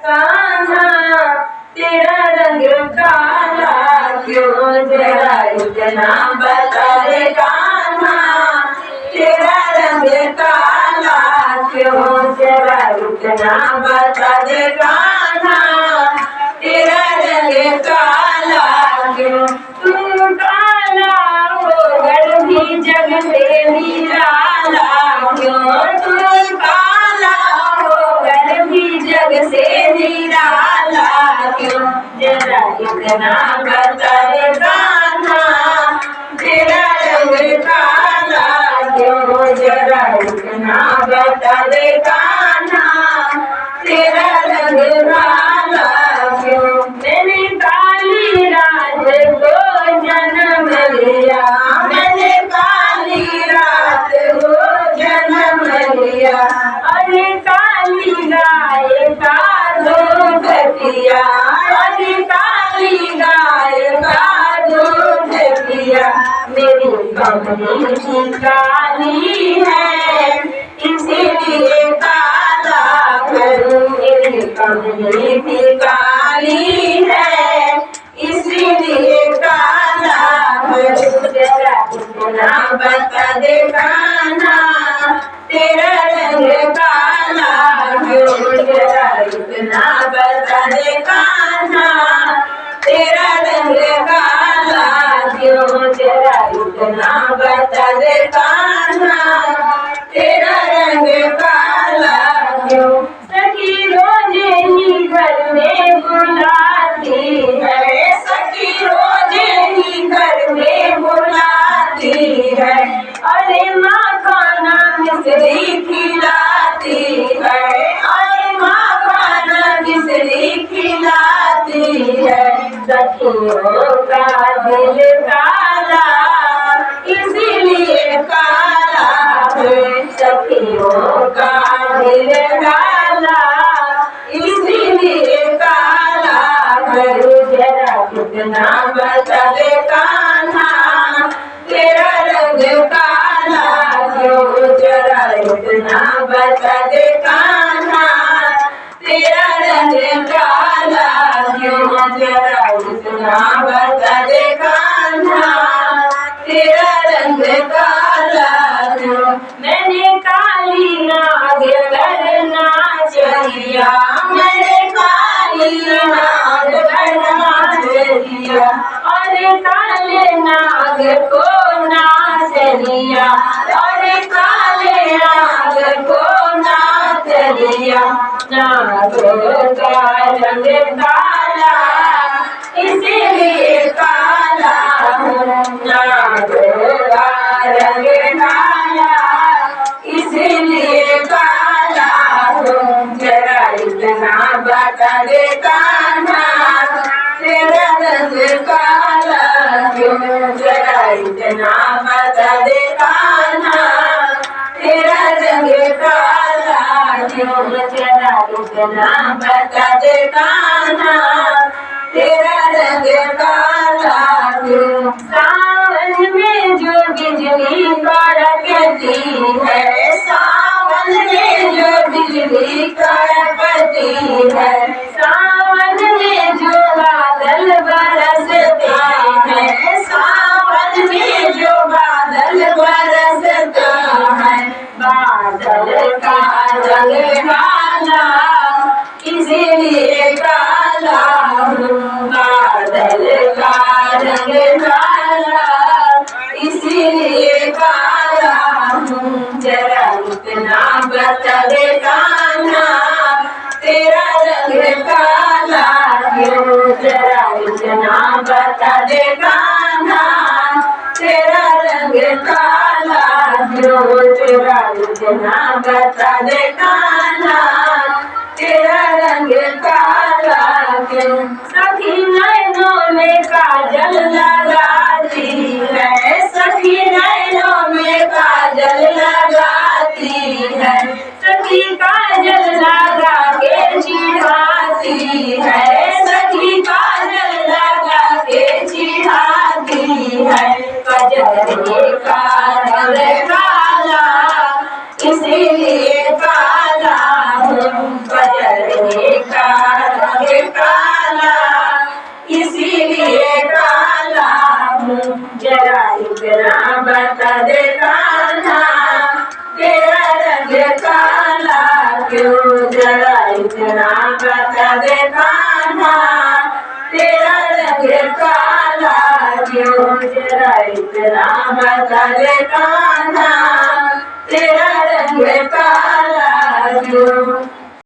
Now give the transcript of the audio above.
कान्हा तेरा रंग काला क्यों, जरा इतना बता दे कान्हा तेरा रंग काला क्यों, जरा इतना बता दे कान्हा तेरा रंग काला क्यों। तू काला होकर भी जग से निराला क्यों, तू काला होकर भी जग से निराला क्यों, जरा इतना बता दे कान्हा तेरा रंग काला क्यों, जरा इतना बता दे कान्हा तेरा रंग काला क्यों। मैंने काली रात को जन्म लिया, मैंने काली रात को जन्म लिया, अरे काली गाय का दूध पिया, अरे काली गाय का दूध पिया। मेरी कमली भी काली है इसीलिए काला करूं, मेरी कमली भी काली है इसीलिए काला करूं, जरा इतना बता दे कान्हा तेरा रंग काला क्यों, जरा इतना बता दे कान्हा तेरा रंग काला क्यों, जरा इतना बता दे कान्हा तेरा रंग काला क्यों। सखी रोज ही घर में बुलाती है, सखी रोज ही घर में बुलाती है, अरे माँ खाना मिश्री खिलाती है, अरे माँ खाना मिश्री खिलाती है। सखियों का दिल काला इसीलिए काला है, सखियों का दिल काला इसीलिए काला है, जरा कितना बता दे कान्हा तेरा रंग काला क्यों, जरा इतना बता दे कान्हा तेरा रंग काला क्यों, जरा इतना बता दे कान्हा तेरा रंग काला क्यों। मैंने काली नाग करना चाहिया, मैंने काली नाग करना चाहिया, अरे काले नाग को नाच लिया, अरे काले नाग को नाच लिया। नाग का रंग काला इसीलिए काला हूँ, नाग का रंग काला इसीलिए काला हूँ, जरा इतना बता दे कान्हा तेरा रंग काला क्यों, जरा इतना बता दे कान्हा तेरा रंग काला क्यों, जरा इतना बता दे कान्हा तेरा रंग काला क्यों। सावन में जो बिजली कड़कती है, सावन में जो बिजली कड़कती है, सावन में जो बादल बरसते हैं, सावन में जो बादल बरसते हैं, बादल का रंग काला इसीलिए काला हूँ, बादल का रंग काला इसीलिए काला हूँ, जरा इतना बता दे कान्हा तेरा रंग काला क्यों, जरा इतना बता दे कान्हा तेरा रंग काला क्यों, जरा इतना बता दे कान्हा तेरा रंग काला क्यों। सखी नैनों में काजल लगाती है, सखी नैनों में काजल लगाती है, सखी काजल लगा के चिढ़ाती है, सखी काजल लगा के चिढ़ाती है। कजल का रंग काला इसीलिए काला हूँ, कजल का इतना बता दे कान्हा, तेरा रंग काला क्यों जरा इतना बता दे कान्हा, तेरा रंग काला क्यों जरा इतना बता दे कान्हा, तेरा रंग काला क्यों।